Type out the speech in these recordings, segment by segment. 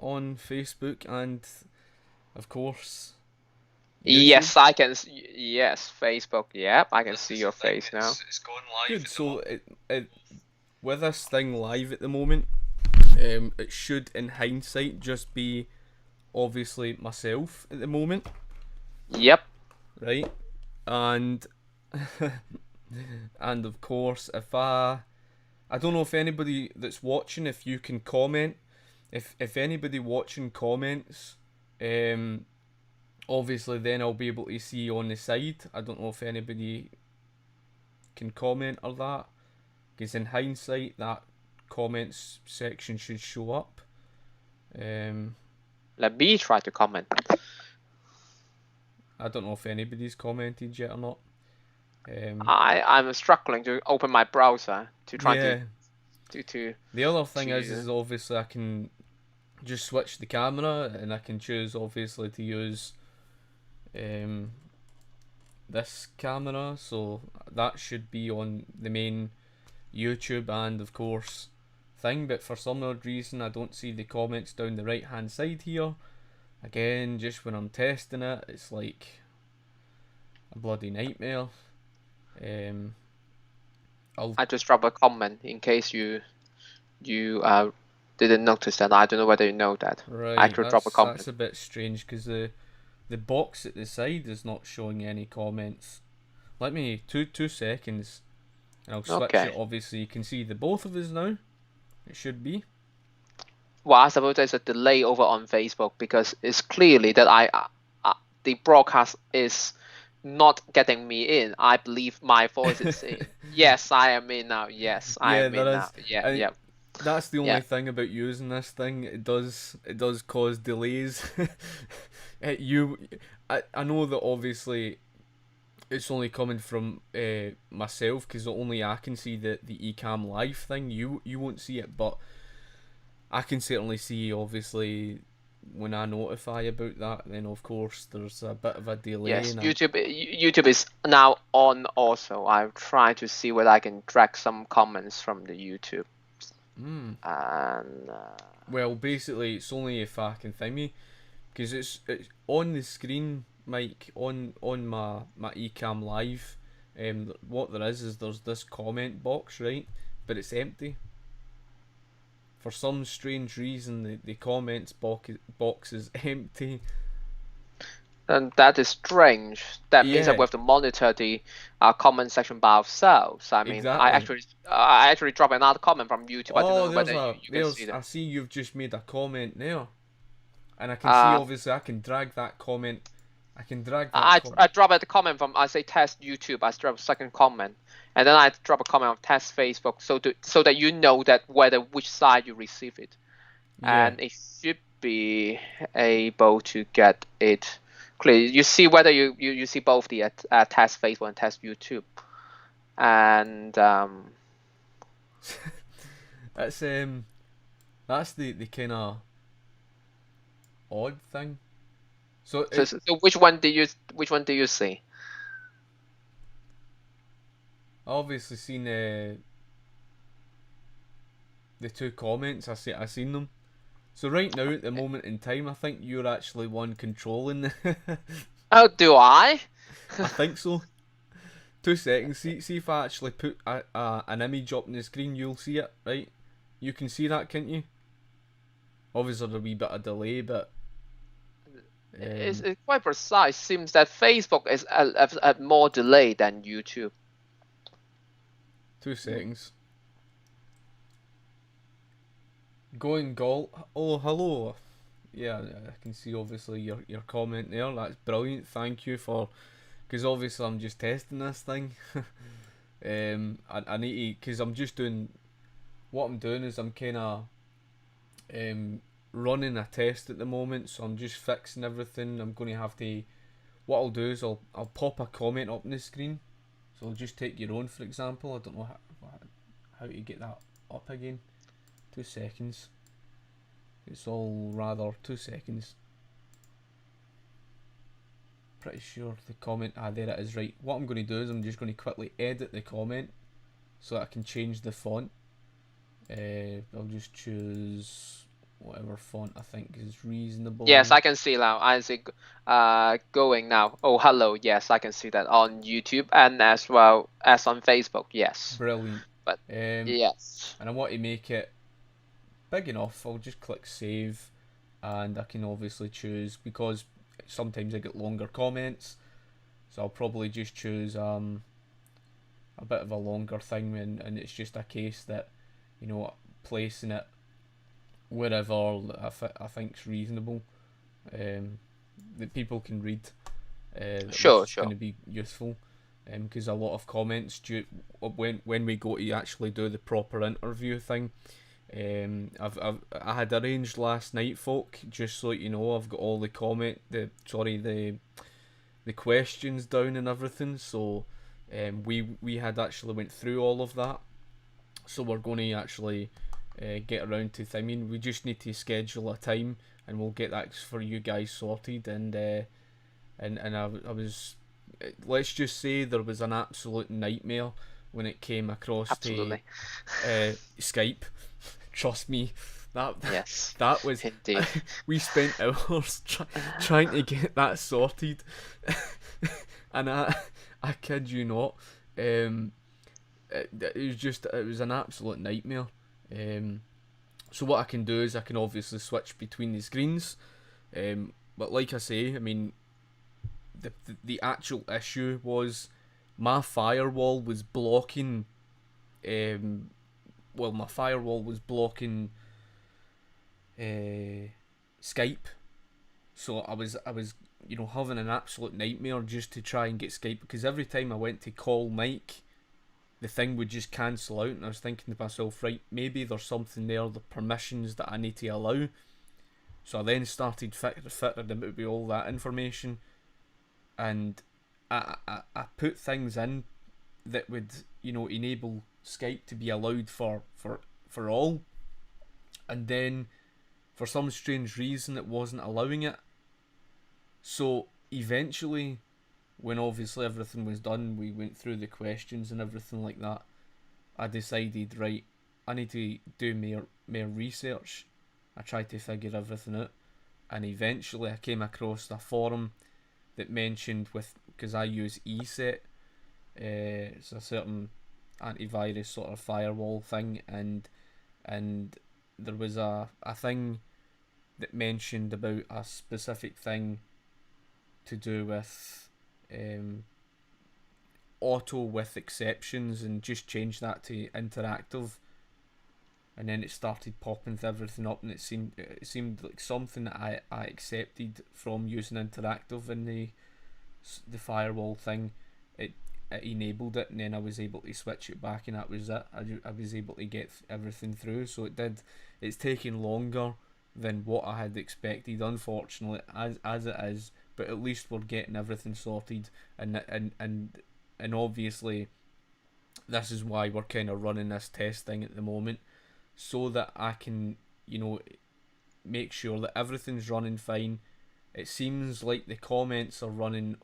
on Facebook and, of course, YouTube? Yes, I can. Yes, Facebook. Yep, I can see your face now. It's going live. Good. At the So moment. with this thing live at the moment, it should, in hindsight, just be obviously myself at the moment, Yep. right? And and of course, if I don't know if anybody that's watching, if you can comment, if anybody watching comments, obviously then I'll be able to see on the side. I don't know if anybody can comment or that, because in hindsight that comments section should show up. Let me try to comment. I don't know if anybody's commented yet or not. I'm struggling to open my browser to try Yeah. to. The other thing is obviously I can just switch the camera and I can choose obviously to use this camera, so that should be on the main YouTube and of course thing, but for some odd reason I don't see the comments down the right hand side here. Again, just when I'm testing it, it's like a bloody nightmare. I just drop a comment in case you didn't notice that. I don't know whether you know that. Right, I could drop a comment. that's a bit strange because the box at the side is not showing any comments. Let me two seconds, and I'll switch Okay. it. Obviously, you can see the both of us now. It should be. Well, I suppose there's a delay over on Facebook because it's clearly that the broadcast is not getting me in. I believe my voice is in. Yes, I am in now. Yes, I am in now. Yeah, yeah. That's the only Yeah. thing about using this thing. It does cause delays. I know that obviously it's only coming from myself because only I can see the Ecamm live thing. You won't see it, but I can certainly see obviously when I notify about that. Then of course there's a bit of a delay. Yes, YouTube is now on also. I'll try to see whether I can drag some comments from the YouTube. And well, basically it's only if I can find me, because it's on the screen, Mike, on my Ecamm live. What there is there's this comment box, right, but it's empty. For some strange reason, the comments box is empty. and that is strange. That means that Yeah. we have to monitor the comment section by ourselves. I mean, Exactly. I actually dropped another comment from YouTube. I don't Oh, know whether you can see I that. see you've just made a comment there, and I can see obviously I can drag that comment. I can drag that. I drop a comment from, I say test YouTube. I drop a second comment, and then I drop a comment on test Facebook, so that you know that which side you receive it, Yeah. and it should be able to get it clear. You see whether you see both the test Facebook and test YouTube, and that's the kind of odd thing. So which one do you see? I obviously seen the two comments. I seen them. So right now at the moment in time, I think you're actually one controlling. Oh, do I? I think so. 2 seconds. See if I actually put an image up on the screen, you'll see it, right? You can see that, can't you? Obviously there'll be a bit of delay, but it's quite precise. Seems that Facebook is a more delay than YouTube. 2 seconds. Going Galt. Oh, hello. Yeah, I can see obviously your comment there. That's brilliant. Thank you for, because obviously I'm just testing this thing. I need to, because I'm just doing, what I'm doing is I'm kind of running a test at the moment, so I'm just fixing everything. I'm going to have to, what I'll do is I'll pop a comment up on the screen. So I'll just take your own, for example. I don't know how to get that up again. 2 seconds. It's all rather 2 seconds. Pretty sure the comment, there it is, right. What I'm going to do is I'm just going to quickly edit the comment so that I can change the font. I'll just choose whatever font I think is reasonable. Yes, I can see now. I see going now. Oh, hello. Yes, I can see that on YouTube and as well as on Facebook. Yes. Brilliant. But Um, yes. and I want to make it big enough. I'll just click save, and I can obviously choose, because sometimes I get longer comments, so I'll probably just choose a bit of a longer thing, and it's just a case that, placing it wherever I think's reasonable, that people can read, which Sure, is going sure. to be useful, because a lot of comments when we go to actually do the proper interview thing. I had arranged last night, folk. Just so you know, I've got all the questions down and everything. So, we had actually went through all of that. So we're going to actually get around to. I mean, we just need to schedule a time, and we'll get that for you guys sorted. And I was, let's just say there was an absolute nightmare when it came across to Absolutely. Skype. Trust me, that Yes. that was. Indeed. We spent hours trying to get that sorted, and I kid you not, it was an absolute nightmare. So what I can do is I can obviously switch between the screens, but like I say, I mean, the actual issue was my firewall was blocking. My firewall was blocking Skype, so I was having an absolute nightmare just to try and get Skype, because every time I went to call Mike, the thing would just cancel out, and I was thinking to myself, right, maybe there's something there, the permissions that I need to allow. So I then started fitting about with all that information, and I put things in that would enable Skype to be allowed for all, and then for some strange reason it wasn't allowing it. So eventually, when obviously everything was done, we went through the questions and everything like that, I decided, right, I need to do more research. I tried to figure everything out, and eventually I came across a forum that mentioned, because I use ESET, it's a certain antivirus sort of firewall thing, and there was a thing that mentioned about a specific thing to do with auto with exceptions, and just change that to interactive, and then it started popping everything up, and it seemed like something that I accepted from using interactive in the firewall thing. It enabled it, and then I was able to switch it back, and that was it. I was able to get everything through. So it's taking longer than what I had expected, unfortunately, as it is, but at least we're getting everything sorted, and obviously this is why we're kind of running this test thing at the moment, so that I can make sure that everything's running fine. It seems like the comments are running,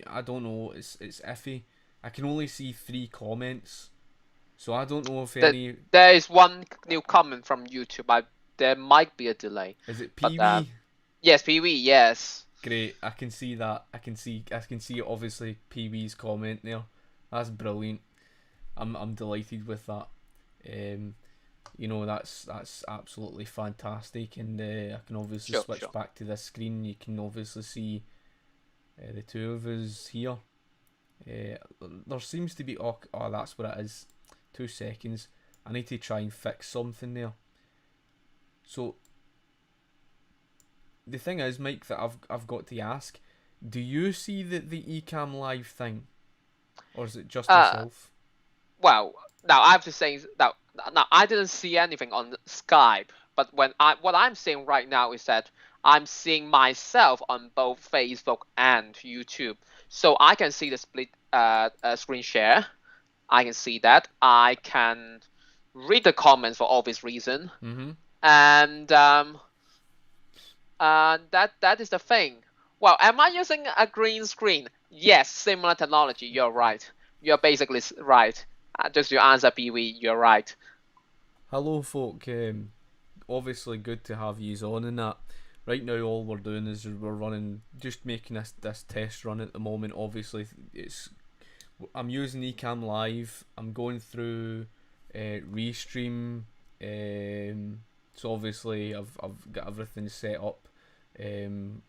I don't know, it's iffy. I can only see 3 comments, so I don't know if That any. there is one new comment from YouTube. There might be a delay, Is it but PV? yes, PV. Yes. Great, I can see that. I can see obviously PV's comment there. That's brilliant. I'm delighted with that. Um, that's absolutely fantastic, and I can obviously Sure, switch sure. back to this screen. You can obviously see the two of us here. There seems to be that's what it is. 2 seconds. I need to try and fix something there. So the thing is, Mike, that I've got to ask: do you see the Ecamm Live thing, or is it just Uh, myself? well, now I have to say now I didn't see anything on Skype, but what I'm seeing right now is that I'm seeing myself on both Facebook and YouTube, so I can see the split screen share. I can see that. I can read the comments for obvious reason, Mm-hmm. and that is the thing. Well, am I using a green screen? Yes, similar technology. You're right. You're basically right. Just to answer PV, you're right. Hello, folk. obviously good to have yous on in that. Right now, all we're doing is we're running, just making this test run at the moment. Obviously, I'm using Ecamm Live. I'm going through Restream. So obviously, I've got everything set up. Um,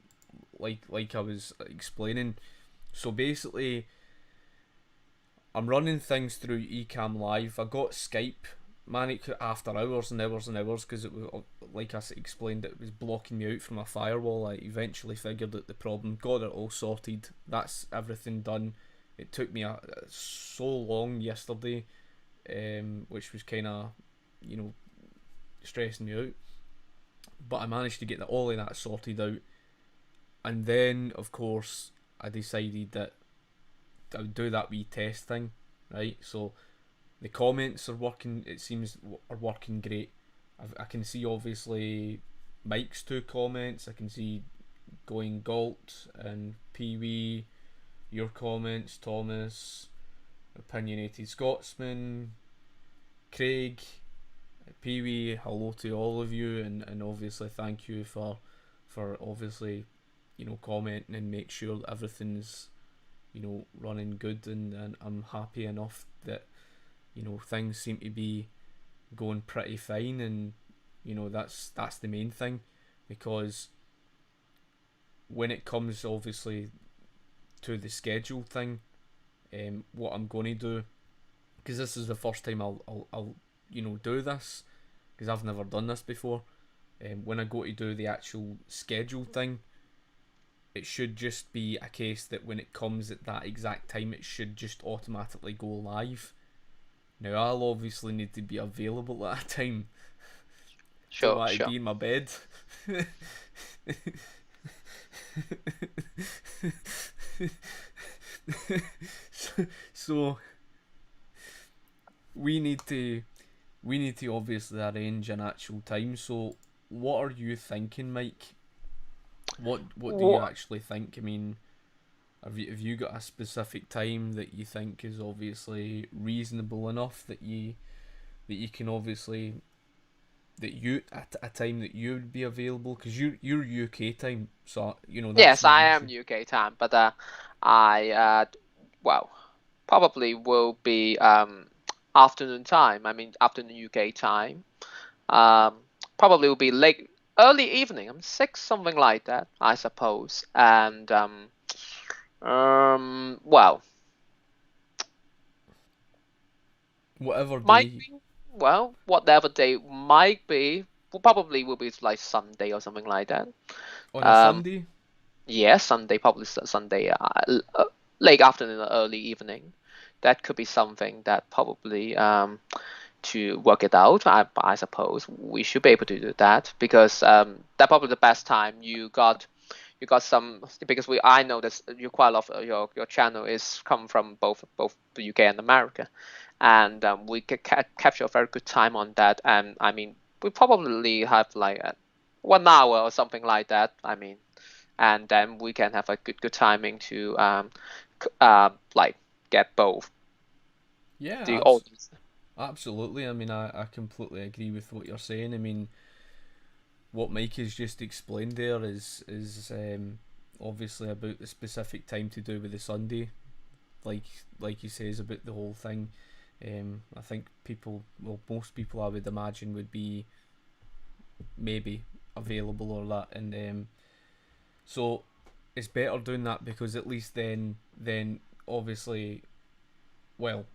like I was explaining. So basically, I'm running things through Ecamm Live. I got Skype manic after hours and hours and hours because it was, like I explained, it was blocking me out from my firewall. I eventually figured out the problem, got it all sorted. That's everything done. It took me so long yesterday, which was kind of, you know, stressing me out. But I managed to get all of that sorted out, and then of course I decided that I would do that wee test thing, right? So the comments are working. It seems are working great. I can see obviously Mike's 2 comments. I can see going Galt and Pee Wee, your comments, Thomas, Opinionated Scotsman, Craig, Pee Wee. Hello to all of you, and obviously thank you for obviously, you know, commenting and make sure that everything's, you know, running good, and I'm happy enough that, you know, things seem to be going pretty fine, and you know that's the main thing, because when it comes obviously to the schedule thing, what I'm going to do, because this is the first time I'll you know do this, because I've never done this before. When I go to do the actual schedule thing, it should just be a case that when it comes at that exact time, it should just automatically go live. Now I'll obviously need to be available at a time. Don't Sure, want to sure. be in my bed. so we need to obviously arrange an actual time. So what are you thinking, Mike? What do you Wha- actually think? I mean, have you got a specific time that you think is obviously reasonable enough that you can obviously, that you at a time that you would be available, because you're UK time, so you know that's Yes, not I an am issue. UK time, but I well, probably will be afternoon time. I mean afternoon UK time. Um, Probably will be late, early evening. I'm 6, something like that, I suppose. And well, Whatever might day be, well, whatever day might be, probably will be like Sunday or something like that. on a Um, Sunday. yeah, Sunday, probably Sunday, late afternoon or early evening. That could be something that probably to work it out. I suppose we should be able to do that because that probably the best time you got some, because we I know that you quite a lot of your channel is come from both the UK and America, and we can capture a very good time on that. And I mean we probably have like 1 hour or something like that. I mean, and then we can have a good timing to like get both Yeah, the audience. absolutely. I mean, I completely agree with what you're saying. I mean, what Mike has just explained there is obviously about the specific time to do with the Sunday, like he says about the whole thing. I think people, well, most people I would imagine would be maybe available or that, and so it's better doing that, because at least then obviously, well,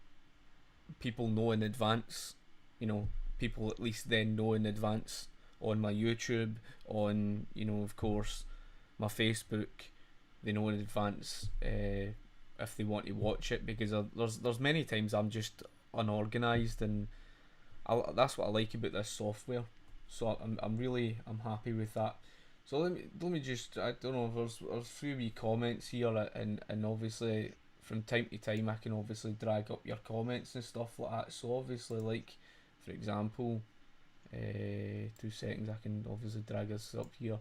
people know in advance, you know, people at least then know in advance on my YouTube, on, you know, of course, my Facebook, they know in advance if they want to watch it, because there's many times I'm just unorganized, and that's what I like about this software. So I'm happy with that. So let me just, I don't know, there's 3 wee comments here, and obviously from time to time I can obviously drag up your comments and stuff like that. So obviously, like, for example, 2 seconds, I can obviously drag this up here.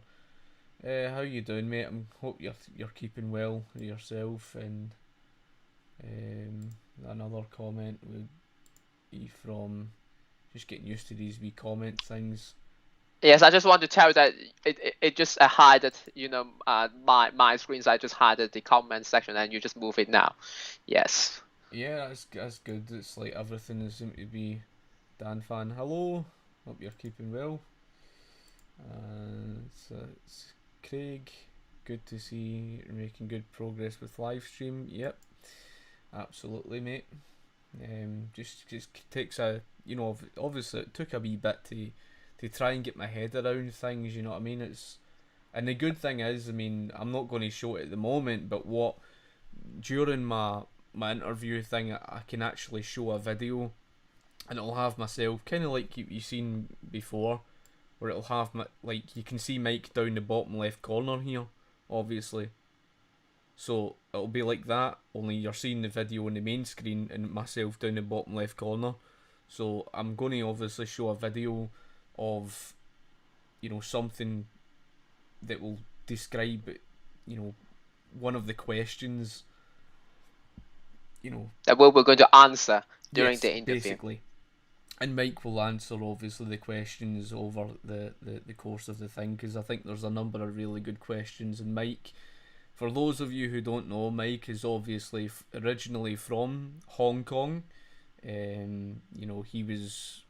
How you doing, mate? I hope you're keeping well yourself. And another comment would be from, just getting used to these wee comment things. Yes, I just want to tell you that it just hide it, my screens. I just hide the comment section, and you just move it now. Yes. Yeah, that's good. It's like everything is seem to be Dan fan. Hello, hope you're keeping well. It's Craig. Good to see you're making good progress with live stream. Yep, absolutely, mate. Just takes a obviously it took a wee bit to try and get my head around things. You know what I mean? And the good thing is, I mean, I'm not going to show it at the moment, but what during my interview thing, I can actually show a video, and it'll have myself kind of like you seen before, where it'll have my like you can see Mike down the bottom left corner here, obviously. So it'll be like that, only you're seeing the video on the main screen and myself down the bottom left corner. So I'm going to obviously show a video of, something that will describe, one of the questions, That we're going to answer during yes, the interview. basically. And Mike will answer obviously the questions over the course of the thing, because I think there's a number of really good questions. And Mike, for those of you who don't know, Mike is obviously originally from Hong Kong. He was,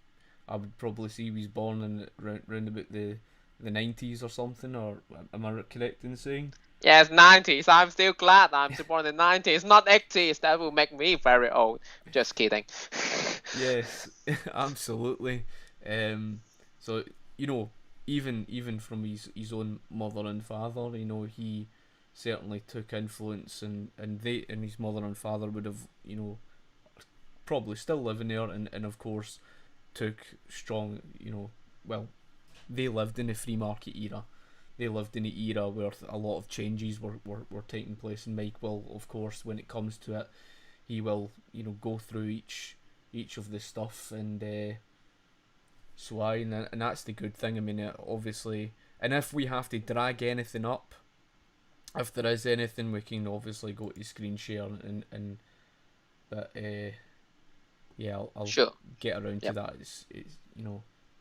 I would probably say he was born in round about the 90s or something, or am I correct in saying? Yes, 90s. I'm still glad I'm born in the 90s, not 80s. That will make me very old. Just kidding. Yes, absolutely. So even from his own mother and father, he certainly took influence, and his mother and father would have, probably still living there, and of course took strong, well, they lived in the free market era. They lived in an era where a lot of changes were taking place, and Mike will, of course, when it comes to it, he will, go through each of the stuff, and and that's the good thing. I mean, obviously, and if we have to drag anything up, if there is anything, we can obviously go to screen share, and but yeah, I'll Sure. get around to Yep. that. It's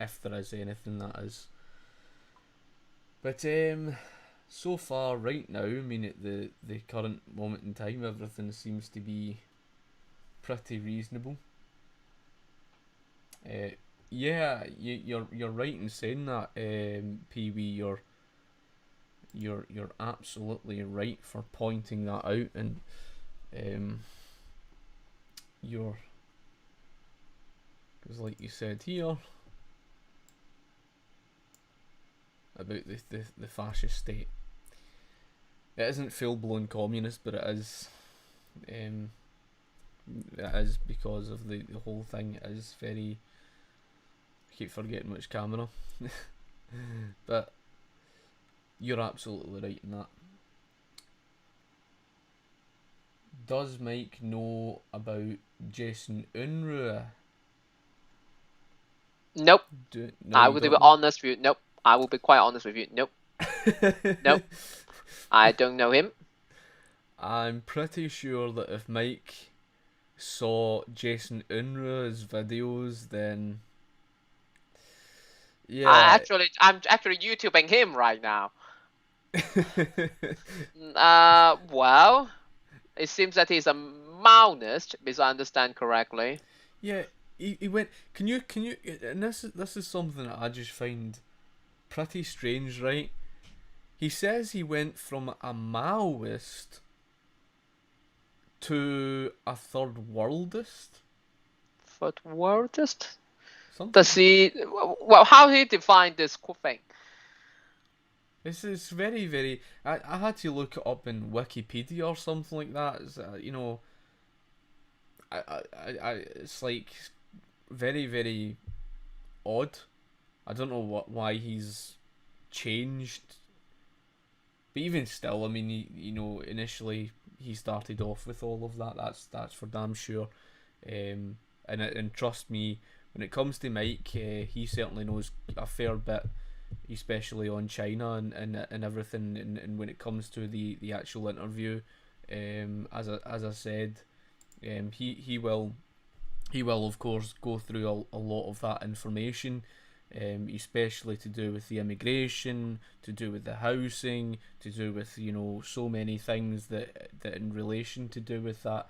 if there is anything that is. But so far right now, I mean, at the current moment in time, everything seems to be pretty reasonable. Yeah, you're right in saying that, Pee Wee. You're absolutely right for pointing that out, and you're, because like you said here about the fascist state, it isn't full blown communist, but it is. It is because of the whole thing is very. I keep forgetting which camera, but you're absolutely right in that. Does Mike know about Jason Unruh? Nope. No, I you will be don't know? honest with you. Nope. I will be quite honest with you. Nope. Nope. I don't know him. I'm pretty sure that if Mike saw Jason Unruh's videos, then yeah. I'm actually YouTubing him right now. Well, it seems that he's a Maoist, if I understand correctly. Yeah, he went. Can you? And this is something that I just find pretty strange, right? He says he went from a Maoist to a third worldist. Third worldist? Something. Does he? Well, how he define this thing? This is very, very. I had to look it up in Wikipedia or something like that. It's, it's like very, very odd. I don't know why he's changed, but even still, I mean, initially he started off with all of that. That's for damn sure. And trust me, when it comes to Mike, he certainly knows a fair bit, especially on China and everything. And when it comes to the actual interview, as I said, he will of course go through a lot of that information. especially to do with the immigration, to do with the housing, to do with so many things that in relation to do with that,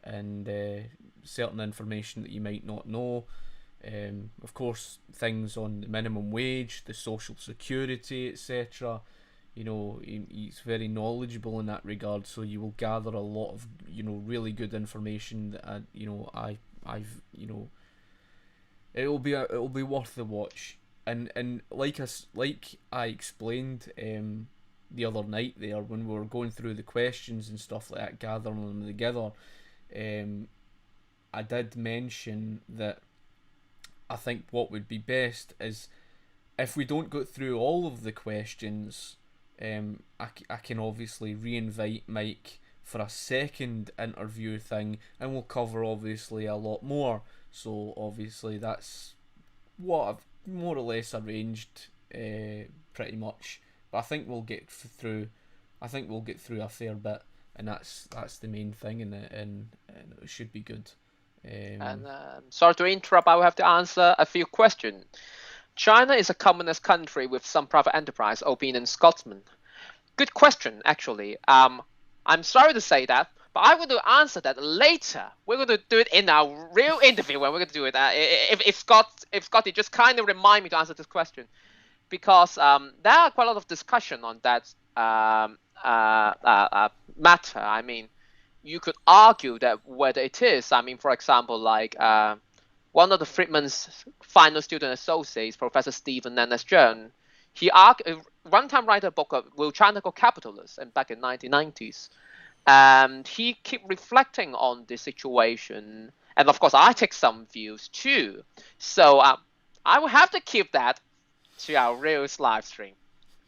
and certain information that you might not know. Of course, things on the minimum wage, the social security, etc. He's very knowledgeable in that regard, so you will gather a lot of really good information that I've it'll be worth the watch. And like I explained the other night there when we were going through the questions and stuff like that, gathering them together, I did mention that I think what would be best is if we don't go through all of the questions, I can obviously re-invite Mike for a second interview thing, and we'll cover obviously a lot more. So obviously that's what I've more or less arranged, pretty much. But I think we'll get through. I think we'll get through a fair bit, and that's the main thing, and it should be good. And sorry to interrupt, I will have to answer a few questions. China is a communist country with some private enterprise, albeit in Scotland. Good question, actually. I'm sorry to say that, but I'm going to answer that later. We're going to do it in our real interview when we're going to do it. If Scotty just kind of remind me to answer this question, because there are quite a lot of discussion on that matter. I mean, you could argue that whether it is. I mean, for example, like one of the Friedman's final student associates, Professor Stephen Nannes Jones, he one time write a book of Will China Go Capitalist, and back in 1990s. And he keep reflecting on the situation, and of course I take some views too. So I will have to keep that to our real live stream,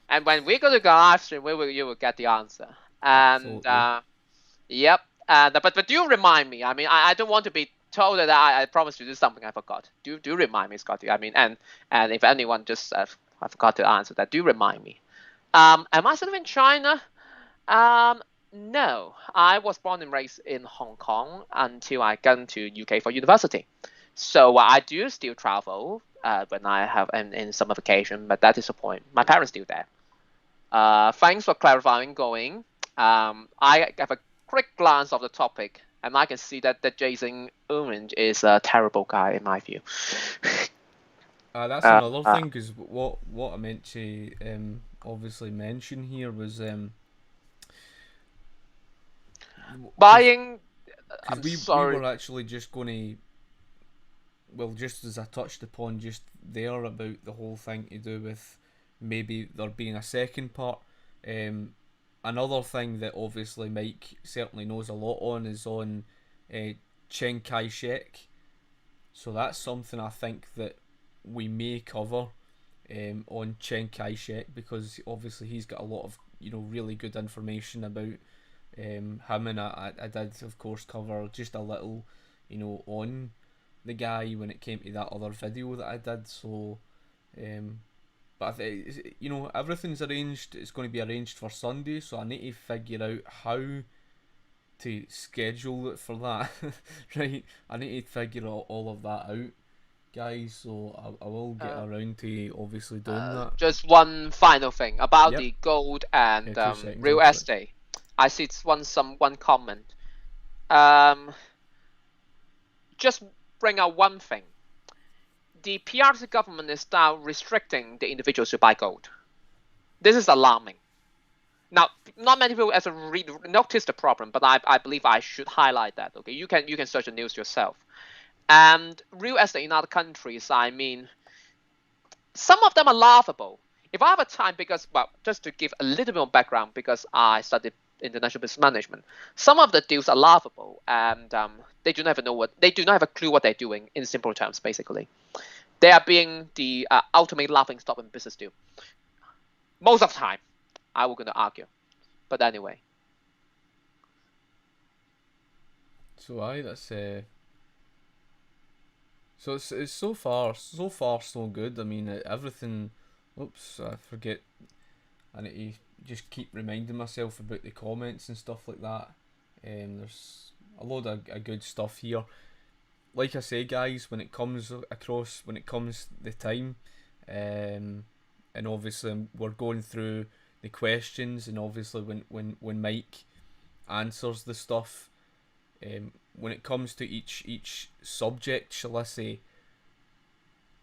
and when we go to live stream, you will get the answer. And yep. But do remind me. I mean, I don't want to be told that I promised to do something I forgot. Do remind me, Scotty. I mean, and if anyone just I forgot to answer that, do remind me. Am I still in China? No, I was born and raised in Hong Kong until I got to UK for university. So I do still travel when I have in summer vacation, but that is the point. My parents still there. Thanks for clarifying. I have a quick glance of the topic, and I can see that Jason Orange is a terrible guy in my view. That's another thing, because what I meant to obviously mention here was buying. We were actually just going to, well, just as I touched upon just there about the whole thing to do with maybe there being a second part. Another thing that obviously Mike certainly knows a lot on is on Chiang Kai-shek. So that's something I think that we may cover on Chiang Kai-shek, because obviously he's got a lot of really good information about him, and I did of course cover just a little on the guy when it came to that other video that I did. So but I think everything's arranged. It's going to be arranged for Sunday, so I need to figure out how to schedule it for that. Right, I need to figure all of that out, guys. So I will get around to obviously doing that. Just one final thing about the gold and real estate. I see one comment. Just bring out one thing. The PRC government is now restricting the individuals to buy gold. This is alarming. Now, not many people as notice the problem, but I believe I should highlight that. Okay, you can search the news yourself. And real estate in other countries, I mean, some of them are laughable. If I have a time, because just to give a little bit more background, because I studied international business management, some of the deals are laughable, and they do not have a clue what they're doing. In simple terms, basically, they are being the ultimate laughing stock in business deal. Most of the time, I will going to argue, but anyway. So that's so it's so far so good. I mean, everything. Oops, I forget. I need to just keep reminding myself about the comments and stuff like that. There's a load of good stuff here. Like I say, guys, when it comes the time, and obviously we're going through the questions, and obviously when Mike answers the stuff, when it comes to each subject, shall I say,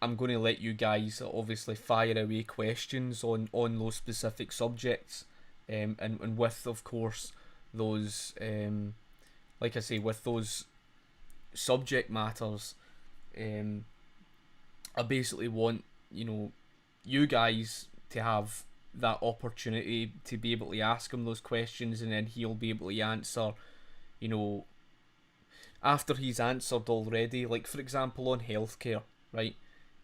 I'm going to let you guys obviously fire away questions on those specific subjects, and with, of course, those, like I say, with those subject matters, I basically want, you guys to have that opportunity to be able to ask him those questions, and then he'll be able to answer, you know, after he's answered already. Like, for example, on healthcare, right?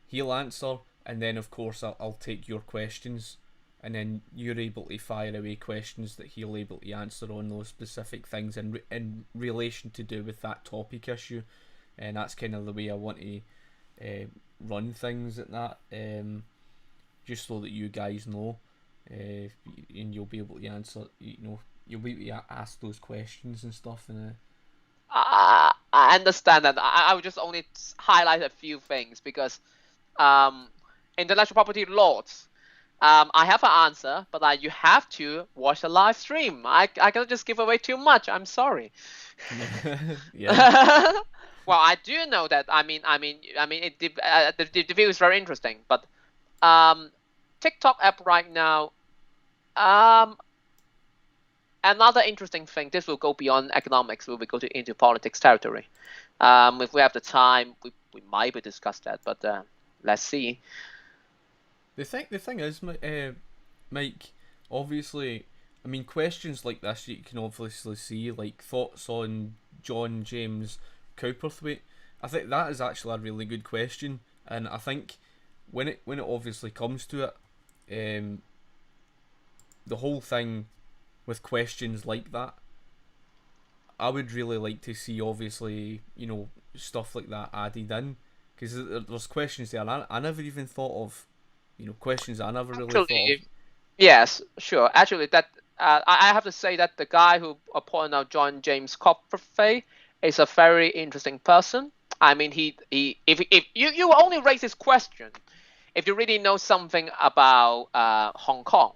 He'll answer, and then, of course, I'll take your questions, and then you're able to fire away questions that he'll able to answer on those specific things in relation to do with that topic issue. And that's kind of the way I want to run things at that, just so that you guys know, and you'll be able to answer, you'll be able to ask those questions and stuff. And I understand that. I would just only highlight a few things because intellectual property laws. I have an answer, but you have to watch the live stream. I cannot just give away too much. I'm sorry. yeah. Well, I do know that. The view is very interesting, but TikTok app right now. Another interesting thing. This will go beyond economics. We will go into politics territory. If we have the time, we might discuss that, but let's see. The thing is, Mike, obviously, I mean, questions like this you can obviously see, like thoughts on John James Cowperthwaite. I think that is actually a really good question, and I think when it obviously comes to it, the whole thing with questions like that, I would really like to see, obviously, stuff like that added in, because there's questions there I never even thought of, questions I never really thought of. Yes, sure. Actually, that I have to say that the guy who pointed out John James Copperfield is a very interesting person. I mean, if you only raise this question if you really know something about Hong Kong.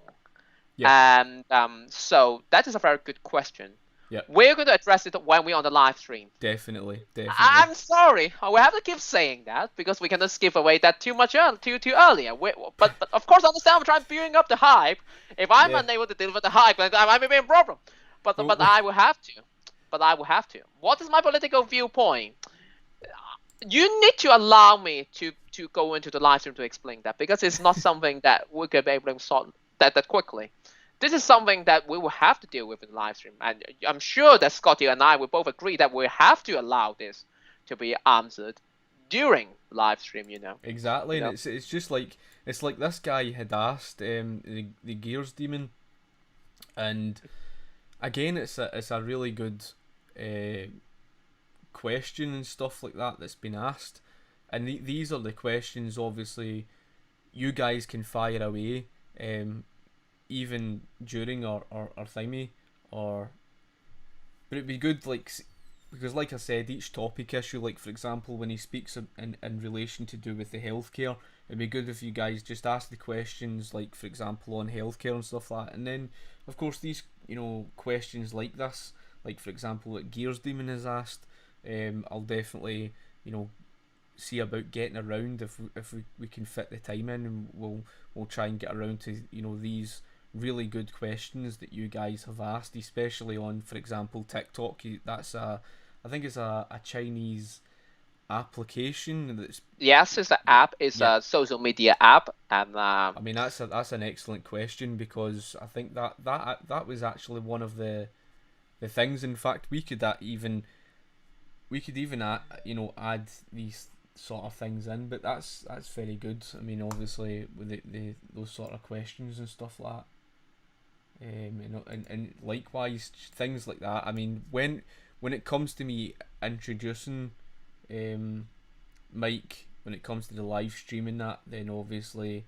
Yeah. And so that is a very good question. Yeah. We're going to address it when we're on the live stream. Definitely. I'm sorry. We have to keep saying that because we cannot give away that too earlier. But of course, I understand. I'm trying building up the hype. If I'm unable to deliver the hype, then I may be in problem. But I will have to. What is my political viewpoint? You need to allow me to go into the live stream to explain that, because it's not something that we could be able to solve that quickly. This is something that we will have to deal with in the live stream, and I'm sure that Scotty and I will both agree that we have to allow this to be answered during live stream. Exactly, and it's just like this guy had asked the Gears Demon, and again it's a really good question and stuff like that that's been asked, and these are the questions obviously you guys can fire away. Even during our thingy, but it'd be good, because like I said, each topic issue, like for example when he speaks in relation to do with the healthcare, it'd be good if you guys just ask the questions, like for example on healthcare and stuff like that, and then of course these questions like this, like for example what Gears Demon has asked, I'll definitely see about getting around if we can fit the time in, and we'll try and get around to these really good questions that you guys have asked, especially on, for example, TikTok. That's I think it's a Chinese application that's it's an app. It's a social media app, and I mean that's an excellent question, because I think that was actually one of the things. In fact, we could even add these sort of things in, but that's very good. I mean, obviously with the those sort of questions and stuff like that. And likewise things like that. I mean, when it comes to me introducing Mike, when it comes to the live streaming that, then obviously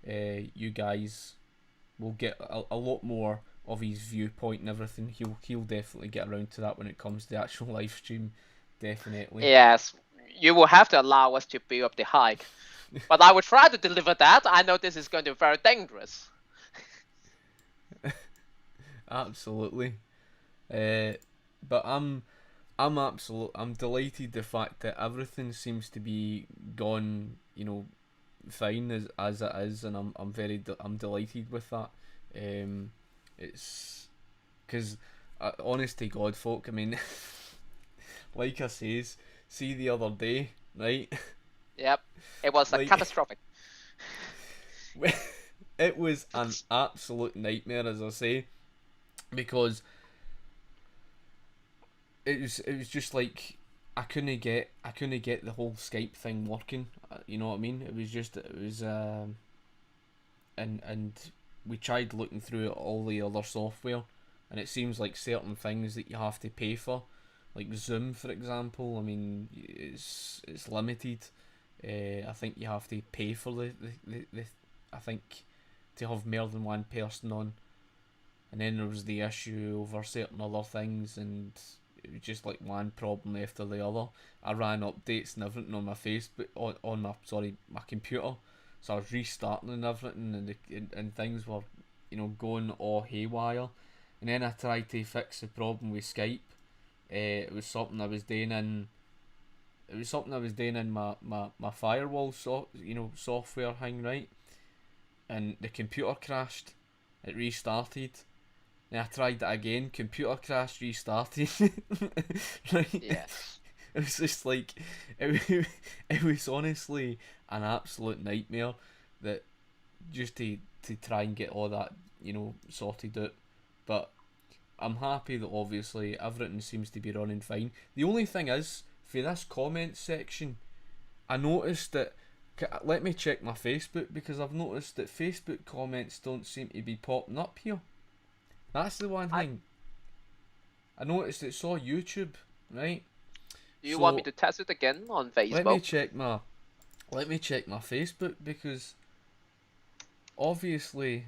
you guys will get a lot more of his viewpoint and everything. He'll definitely get around to that when it comes to the actual live stream, definitely. Yes, you will have to allow us to build up the hike. But I will try to deliver that. I know this is going to be very dangerous. Absolutely. But I'm delighted the fact that everything seems to be gone, fine as it is, and I'm delighted with that. It's because, honest to God, folk, I mean, like I says, see the other day, right? Yep, it was Like, catastrophic. it was an absolute nightmare, as I say, because it was just like I couldn't get the whole Skype thing working. You know what I mean? And we tried looking through all the other software, and it seems like certain things that you have to pay for, like Zoom, for example. I mean, it's limited. I think you have to pay for the I think to have more than one person on, and then there was the issue over certain other things, and it was just like one problem after the other. I ran updates and everything on my Facebook on my computer, so I was restarting and everything, and things were going all haywire. And then I tried to fix the problem with Skype. It was something I was doing in my firewall software thing, right? And the computer crashed. It restarted. Then I tried that again. Computer crashed, restarted. Right? Yes. It was just like it was honestly an absolute nightmare. That just to try and get all that sorted out. But I'm happy that obviously everything seems to be running fine. The only thing is, for this comment section, I noticed that. Let me check my Facebook, because I've noticed that Facebook comments don't seem to be popping up here. That's the one thing. I noticed it saw YouTube, right? Do you So want me to test it again on let me Facebook? check my Facebook, because obviously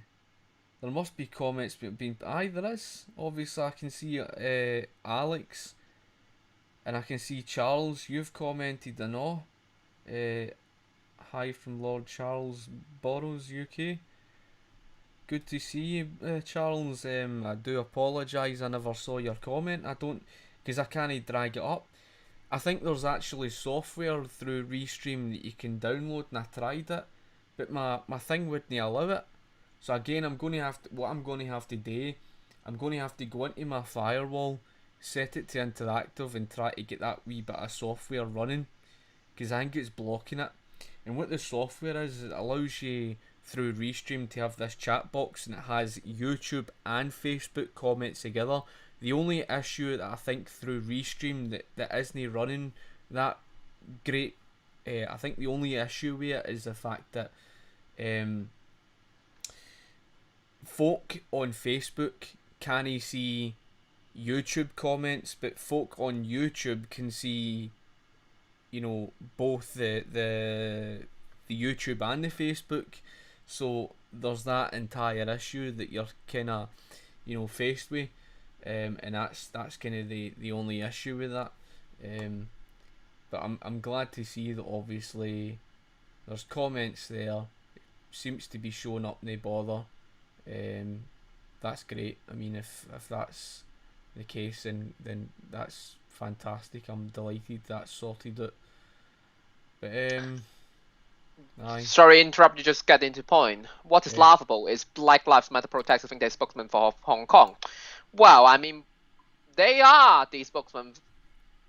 there must be comments being. Aye, there is. Obviously, I can see Alex, and I can see Charles. You've commented and all. Hi from Lord Charles Borrows, UK. Good to see you, Charles. I do apologise, I never saw your comment. I don't, because I can't drag it up. I think there's actually software through Restream that you can download, and I tried it, but my thing wouldn't allow it. So again, what I'm going to have to do, I'm going to have to go into my firewall, set it to interactive, and try to get that wee bit of software running, because I think it's blocking it. And what the software is, it allows you through Restream to have this chat box, and it has YouTube and Facebook comments together. The only issue that I think through Restream that isn't running that great, I think the only issue with it is the fact that folk on Facebook can't see YouTube comments, but folk on YouTube can see both the YouTube and the Facebook. So there's that entire issue that you're kind of faced with, and that's kind of the only issue with that. But I'm glad to see that obviously there's comments there. It seems to be showing up, no bother. That's great. I mean, if that's the case, then that's fantastic. I'm delighted that's sorted out. But aye. Sorry, interrupt you. Just get into point. What is Yeah. laughable is Black Lives Matter protesters think they're spokesmen for Hong Kong. Well, I mean, they are the spokesmen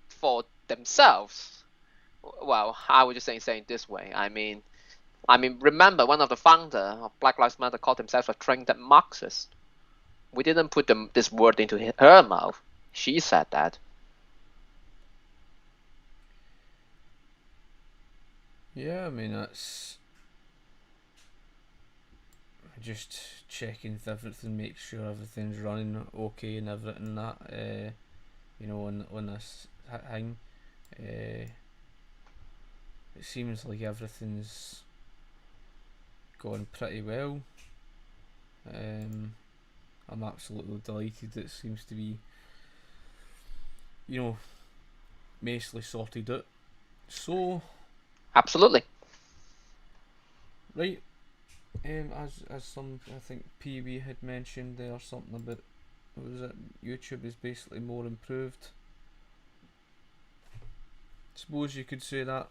for themselves. Well, I would just say it this way. I mean, remember one of the founder of Black Lives Matter called himself a trained Marxist. We didn't put this word into her mouth. She said that. Yeah, I mean, that's just checking if everything, make sure everything's running okay and everything that on this thing. It seems like everything's going pretty well. I'm absolutely delighted. It seems to be mostly sorted out. So, Absolutely. right, as some, I think PB had mentioned there, something about, what was it, YouTube is basically more improved. Suppose you could say that,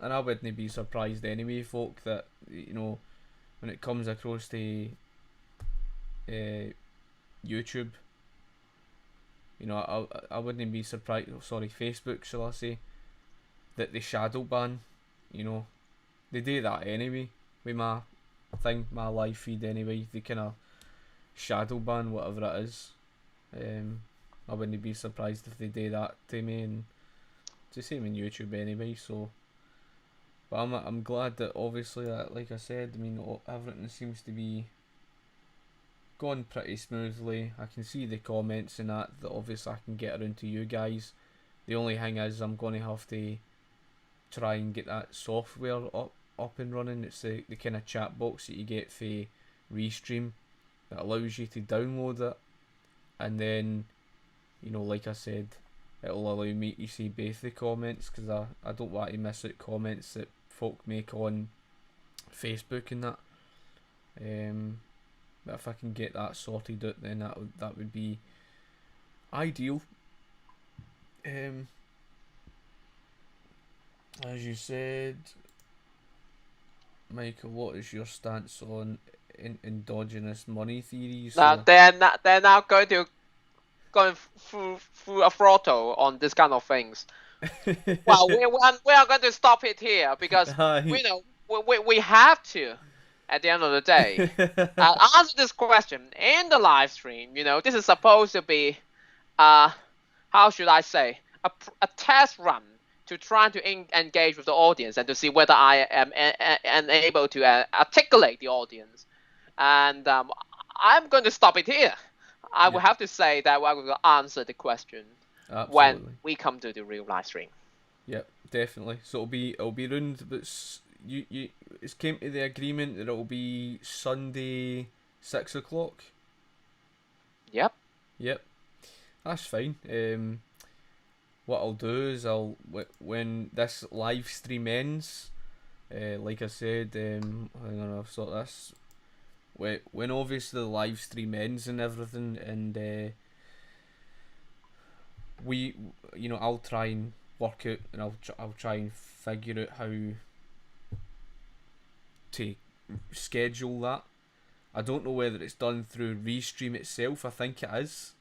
and I wouldn't be surprised anyway, folk, that, when it comes across to YouTube, I wouldn't be surprised. Oh, sorry, Facebook, shall I say, that they shadow ban. You know, they do that anyway with my thing, my live feed anyway. They kind of shadow ban whatever it is. I wouldn't be surprised if they do that to me, and it's the same in YouTube anyway. So, but I'm glad that obviously, like I said, I mean, everything seems to be going pretty smoothly. I can see the comments and that obviously I can get around to you guys. The only thing is I'm going to have to try and get that software up and running. It's the kind of chat box that you get for Restream that allows you to download it, and then, like I said, it'll allow me to see both the comments, because I don't want to miss out comments that folk make on Facebook and that. But if I can get that sorted out, then that would be ideal. As you said, Michael, what is your stance on endogenous money theory? Now So, they're now going through a throttle on this kind of things. Well, we are going to stop it here because aye. we have to, at the end of the day, answer this question in the live stream. This is supposed to be how should I say, a test run to try to engage with the audience and to see whether I am able to articulate the audience. And I'm going to stop it here. I will Yep, have to say that I will answer the question when absolutely. we come to the real live stream. Yep, definitely. So it'll be round, but you it's came to the agreement that it'll be Sunday 6 o'clock. Yep. Yep, that's fine. What I'll do is when this live stream ends, like I said, hang on, I've sort this. When obviously the live stream ends and everything, and we, I'll try and work out, and I'll try and figure out how to schedule that. I don't know whether it's done through Restream itself. I think it is.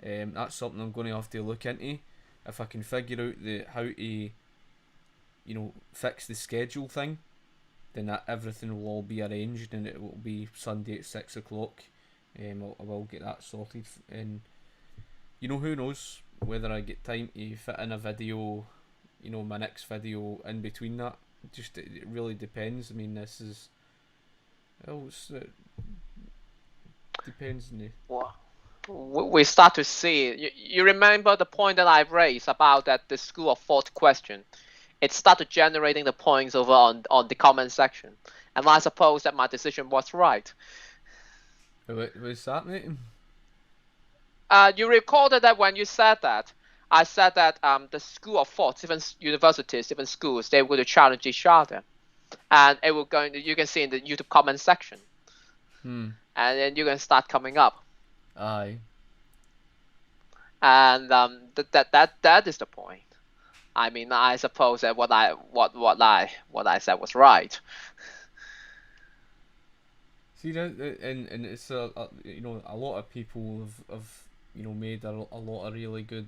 That's something I'm going to have to look into. If I can figure out how to, fix the schedule thing, then everything will all be arranged, and it will be Sunday at 6 o'clock. I will get that sorted, and who knows whether I get time to fit in a video, my next video in between that. Just it really depends. I mean, this is, it depends on the. Well, we start to see. You remember the point that I raised about that the school of thought question? It started generating the points over on the comment section, and I suppose that my decision was right. What's that, mate? You recorded that when you said that. I said that the school of thought, even universities, even schools, they will challenge each other, and it will go. You can see in the YouTube comment section, Hmm. and then you can start coming up, Aye. and that is the point. I mean, I suppose that what I said was right. See that, and it's a lot of people have made a lot of really good,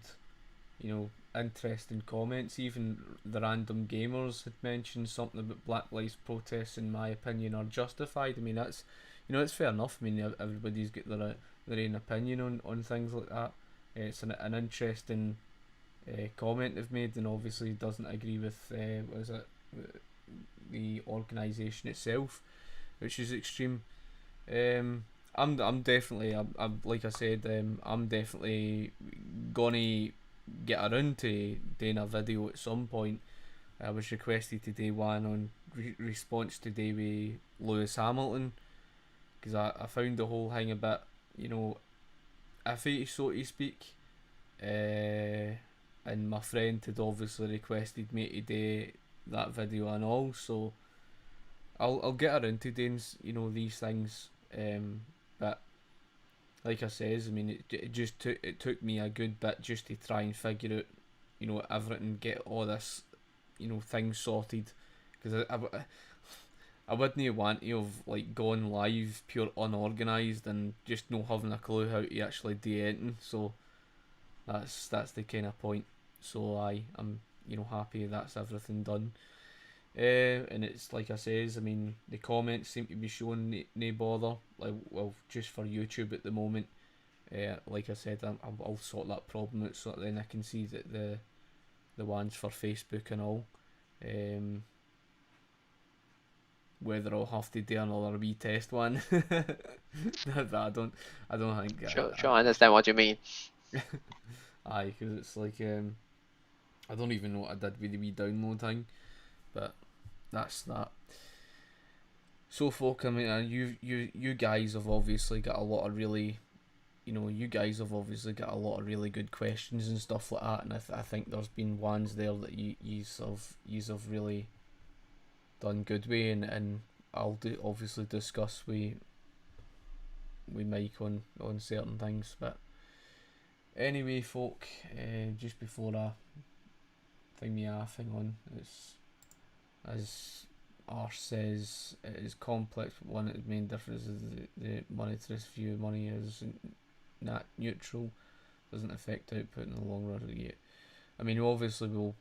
interesting comments. Even the random gamers had mentioned something about Black Lives protests. In my opinion, are justified. I mean, that's, it's fair enough. I mean, everybody's got their own opinion on things like that. It's an interesting comment they've made, and obviously doesn't agree with what is it, the organisation itself, which is extreme. I'm definitely, I'm like I said, I'm definitely gonna get around to doing a video at some point. I was requested to do one on response today with Lewis Hamilton, because I found the whole thing a bit, iffy, so to speak. and my friend had obviously requested me to do that video and all, so I'll get around to doing these things. But like I says, I mean, it took me a good bit just to try and figure out everything, get all this things sorted, because I wouldn't want to have like gone live pure unorganised and just not having a clue how to actually do anything. So that's the kind of point. So I'm happy that's everything done. And it's like I says, I mean, the comments seem to be showing no bother. Like, well, just for YouTube at the moment. Like I said, I'll sort that problem out so then I can see that the ones for Facebook and all. Whether I'll have to do another wee test one. I don't think. Sure, I understand what you mean. Aye, because it's like I don't even know what I did with the wee download thing, but that's that. So, folk, I mean, you guys have obviously got a lot of really, you guys have obviously got a lot of really good questions and stuff like that, and I think there's been ones there that yous have really done good way, and I'll obviously discuss with Mike on certain things, but anyway, folk, just before I thing me thing on, it's as Arse says, it is complex, but one of the main differences is the monetarist view. Money is not neutral, doesn't affect output in the long run. Yet, I mean, obviously we'll,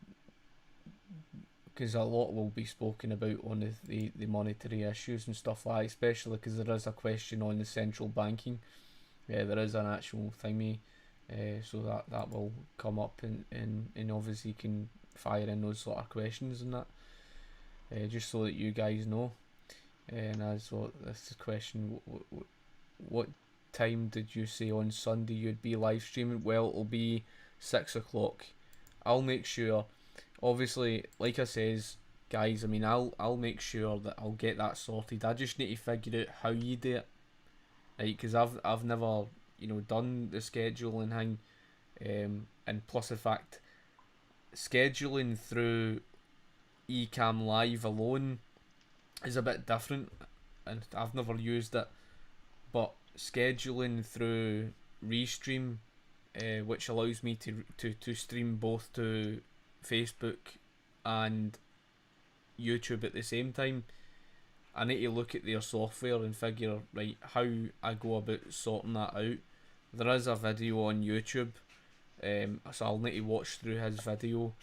because a lot will be spoken about on the monetary issues and stuff like that, especially because there is a question on the central banking. There is an actual thingy, so that will come up, and obviously you can fire in those sort of questions and that, just so that you guys know. And as well, this question, what time did you say on Sunday you'd be live streaming? Well, it'll be 6 o'clock. I'll make sure. Obviously, like I says, guys, I mean, I'll make sure that I'll get that sorted. I just need to figure out how you do it, right? Because I've never done the scheduling thing, and plus the fact scheduling through Ecamm Live alone is a bit different, and I've never used it. But scheduling through Restream, which allows me to stream both to Facebook and YouTube at the same time, I need to look at their software and figure right how I go about sorting that out. There is a video on YouTube, so I'll need to watch through his video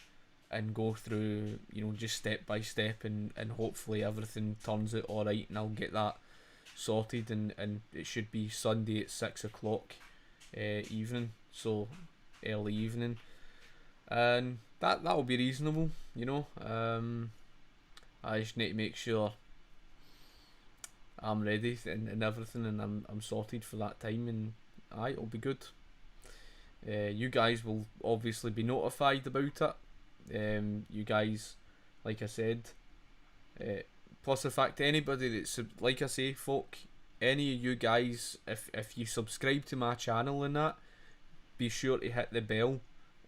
and go through just step by step, and hopefully everything turns out alright, and I'll get that sorted, and it should be Sunday at 6 o'clock evening, so early evening, and that'll be reasonable. I just need to make sure I'm ready and everything, and I'm sorted for that time, and it'll be good. You guys will obviously be notified about it. You guys, like I said, plus the fact anybody that's, like I say, folk, any of you guys, if you subscribe to my channel and that, be sure to hit the bell,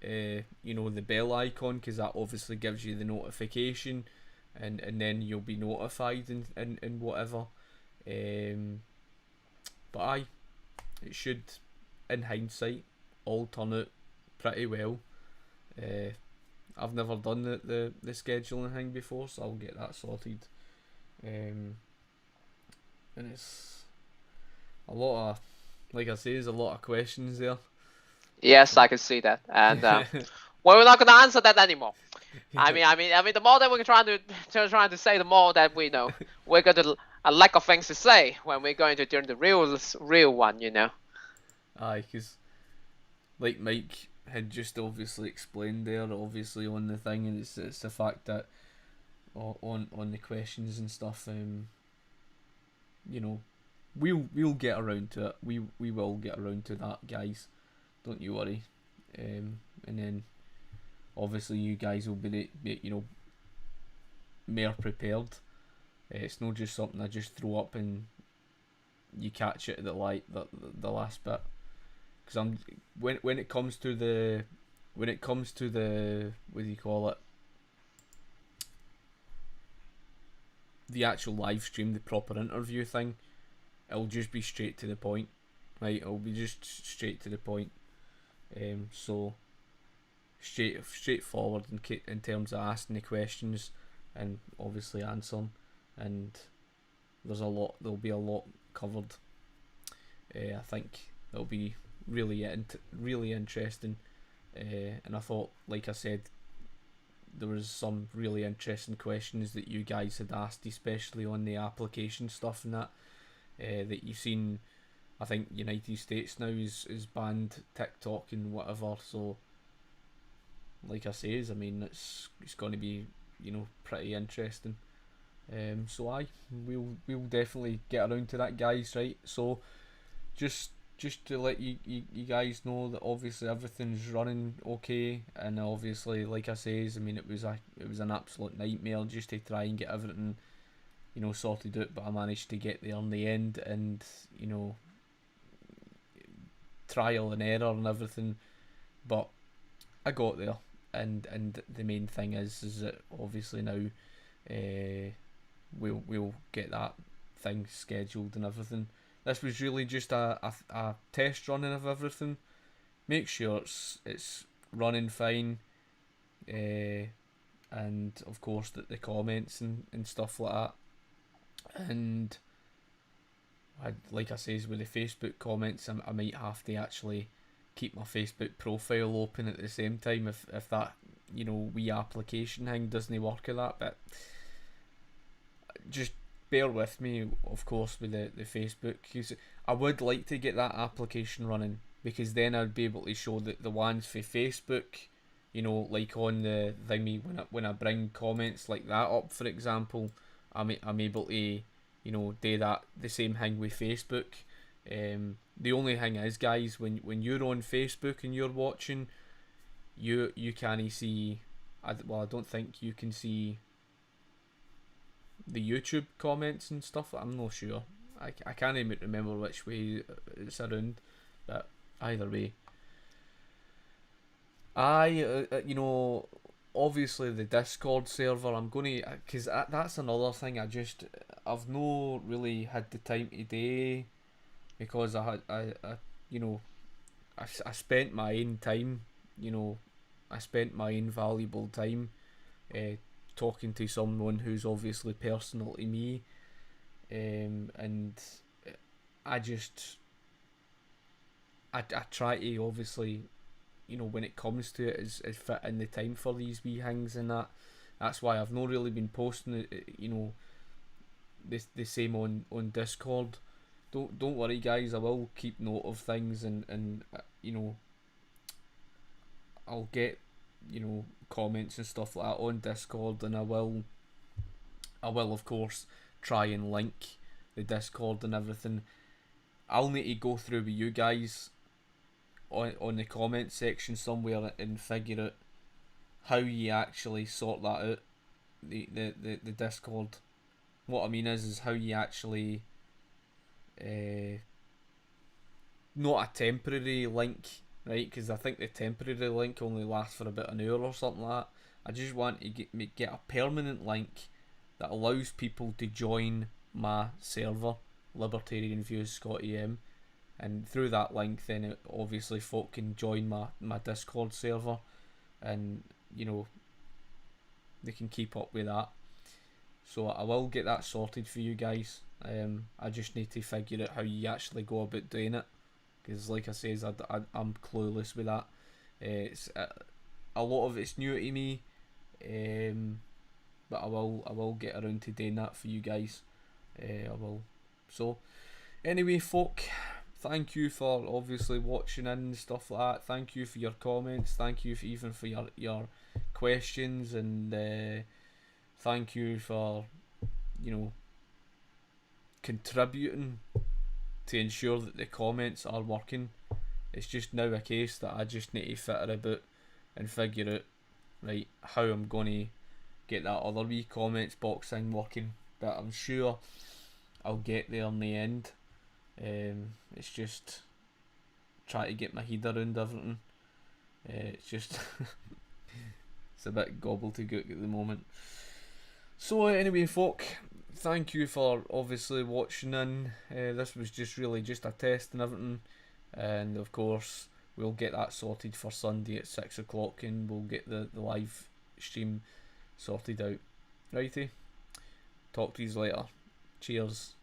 the bell icon, because that obviously gives you the notification, and then you'll be notified and whatever. But it should, in hindsight, all turn out pretty well. I've never done the scheduling thing before, so I'll get that sorted. And it's a lot of, like I say, there's a lot of questions there. Yes, I can see that, and well, we're not gonna answer that anymore. I mean, the more that we're trying to say, the more that we know we're gonna a lack of things to say when we're going to do the real one, Aye, because like Mike had just obviously explained there, obviously on the thing, and it's the fact that on the questions and stuff, we'll get around to it. We will get around to that, guys. Don't you worry. And then obviously you guys will be more prepared. It's not just something I just throw up and you catch it at the last bit. Because when it comes to the when it comes to the, what do you call it, the actual live stream, the proper interview thing, it'll just be straight to the point, right? It'll be just straight to the point. So straightforward in terms of asking the questions and obviously answering, and there'll be a lot covered. I think it'll be really interesting. And I thought, like I said, there was some really interesting questions that you guys had asked, especially on the application stuff and that you've seen. I think United States now is banned TikTok and whatever. So, like I says, I mean it's going to be pretty interesting. So we'll definitely get around to that, guys. Right. So just to let you guys know that obviously everything's running okay, and obviously, like I says, I mean it was an absolute nightmare just to try and get everything sorted out, but I managed to get there in the end, and trial and error and everything, but I got there, and the main thing is that obviously now we'll get that thing scheduled and everything. This was really just a test running of everything. Make sure it's running fine, and of course that the comments and stuff like that. And like I says, with the Facebook comments, I might have to actually keep my Facebook profile open at the same time if that wee application thing doesn't work at that. But just bear with me, of course, with the Facebook, because I would like to get that application running, because then I'd be able to show the ones for Facebook, like on the thingy, when I bring comments like that up, for example, I'm able to do that the same thing with Facebook. The only thing is, guys, when you're on Facebook and you're watching, you can't see. I don't think you can see the YouTube comments and stuff. I'm not sure. I can't even remember which way it's around, but either way, obviously the Discord server, I'm gonna, because that's another thing. I've no really had the time today, because I spent my own time, I spent my own valuable time talking to someone who's obviously personal to me, and I just I try to obviously when it comes to it is fit in the time for these wee things, and that's why I've not really been posting it, the same on Discord. Don't worry, guys, I will keep note of things, and I'll get comments and stuff like that on Discord, and I will of course try and link the Discord and everything. I'll need to go through with you guys on the comment section somewhere and figure out how you actually sort that out, the Discord. What I mean is how you actually not a temporary link, right? Because I think the temporary link only lasts for about an hour or something like that. I just want to get a permanent link that allows people to join my server, Libertarian Views Scotty M, and through that link, then obviously folk can join my Discord server, and they can keep up with that. So I will get that sorted for you guys. I just need to figure out how you actually go about doing it, because like I says, I'm clueless with that. It's a lot of it's new to me, but I will get around to doing that for you guys. I will. So anyway, folk, thank you for obviously watching in and stuff like that. Thank you for your comments. Thank you even for your questions, and thank you for contributing to ensure that the comments are working. It's just now a case that I just need to fit it about and figure out right how I'm gonna get that other wee comments box thing working, but I'm sure I'll get there in the end. It's just try to get my head around everything. It's just it's a bit gobbledygook at the moment. So anyway, folk, thank you for obviously watching in. This was just really just a test and everything, and of course we'll get that sorted for Sunday at 6 o'clock, and we'll get the live stream sorted out. Righty, talk to you later. Cheers.